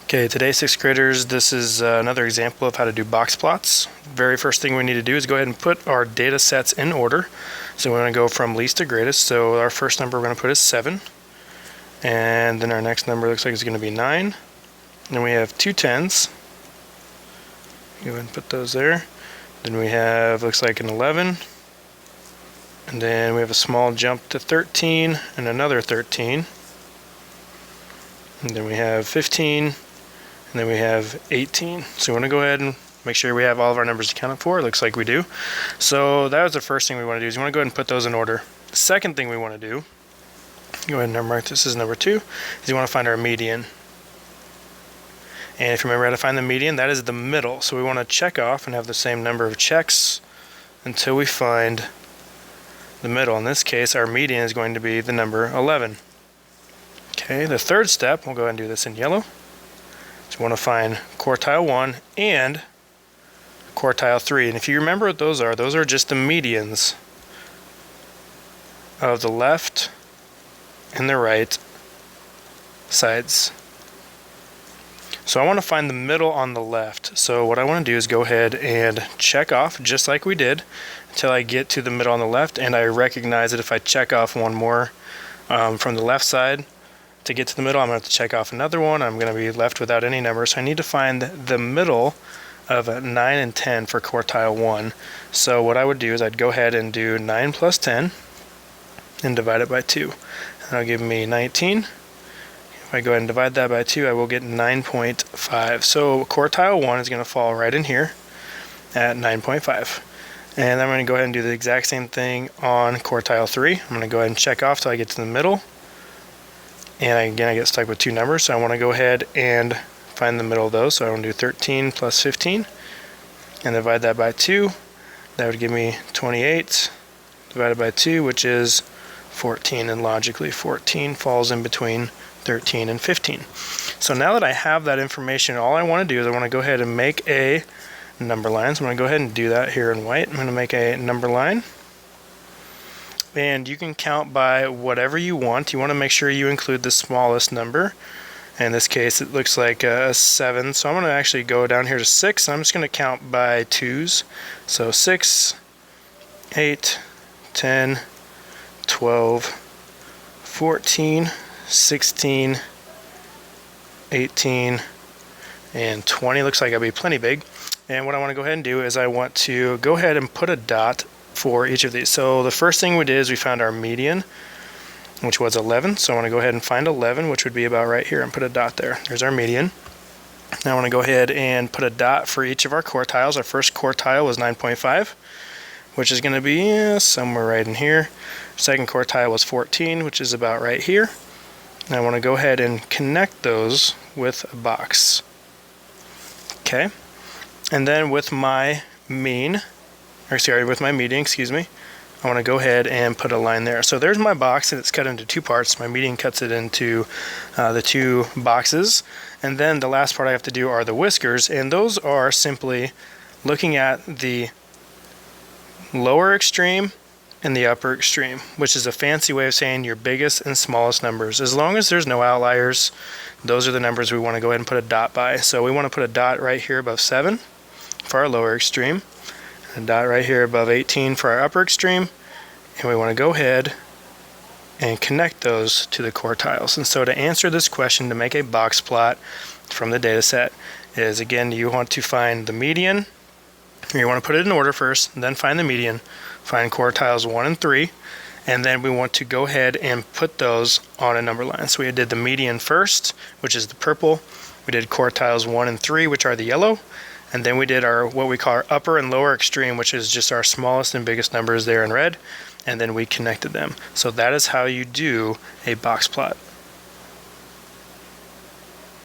Okay, today 6th graders, this is another example of how to do box plots. Very first thing we need to do is go ahead and put our data sets in order. So we're going to go from least to greatest. So our first number we're going to put is 7. And then our next number looks like it's going to be 9. Then we have two 10s. Go ahead and put those there. Then we have, looks like an 11. And then we have a small jump to 13 and another 13. And then we have 15. And then we have 18. So we want to go ahead and make sure we have all of our numbers accounted for. It looks like we do. So that was the first thing we want to do, is we want to go ahead and put those in order. The second thing we want to do, go ahead and number mark this as number 2, is you want to find our median. And if you remember how to find the median, that is the middle. So we want to check off and have the same number of checks until we find the middle. In this case, our median is going to be the number 11. Okay, the third step, we'll go ahead and do this in yellow. So we want to find quartile 1 and quartile 3. And if you remember what those are just the medians of the left and the right sides. So I want to find the middle on the left. So what I want to do is go ahead and check off just like we did until I get to the middle on the left, and I recognize that if I check off one more from the left side to get to the middle, I'm going to have to check off another one. I'm going to be left without any number. So I need to find the middle of 9 and 10 for quartile 1. So what I would do is I'd go ahead and do 9 plus 10 and divide it by 2. And that'll give me 19. If I go ahead and divide that by 2, I will get 9.5. So quartile 1 is going to fall right in here at 9.5. And I'm going to go ahead and do the exact same thing on quartile 3. I'm going to go ahead and check off till I get to the middle. And again, I get stuck with two numbers, so I want to go ahead and find the middle of those. So I want to do 13 plus 15 and divide that by 2. That would give me 28 divided by 2, which is 14. And logically, 14 falls in between 13 and 15. So now that I have that information, all I want to do is I want to go ahead and make a number line. So I'm going to go ahead and do that here in white. I'm going to make a number line. And you can count by whatever you want. You want to make sure you include the smallest number. In this case, it looks like a 7. So I'm going to actually go down here to 6. And I'm just going to count by 2s. So 6, 8, 10, 12, 14, 16, 18, and 20. Looks like I'll be plenty big. And what I want to go ahead and do is I want to go ahead and put a dot for each of these. So the first thing we did is we found our median, which was 11. So I want to go ahead and find 11, which would be about right here, and put a dot there. There's our median. Now I want to go ahead and put a dot for each of our quartiles. Our first quartile was 9.5, which is going to be somewhere right in here. Second quartile was 14, which is about right here. And I want to go ahead and connect those with a box. Okay. And then with my mean, with my median, I want to go ahead and put a line there. So there's my box, and it's cut into two parts. My median cuts it into the two boxes. And then the last part I have to do are the whiskers, and those are simply looking at the lower extreme and the upper extreme, which is a fancy way of saying your biggest and smallest numbers. As long as there's no outliers, those are the numbers we want to go ahead and put a dot by. So we want to put a dot right here above 7 for our lower extreme, a dot right here above 18 for our upper extreme, and we want to go ahead and connect those to the quartiles. And so to answer this question, to make a box plot from the data set, is again, you want to find the median. You want to put it in order first, then find the median, find quartiles 1 and 3, and then we want to go ahead and put those on a number line. So we did the median first, which is the purple. We did quartiles 1 and 3, which are the yellow. And then we did our what we call our upper and lower extreme, which is just our smallest and biggest numbers there in red. And then we connected them. So that is how you do a box plot.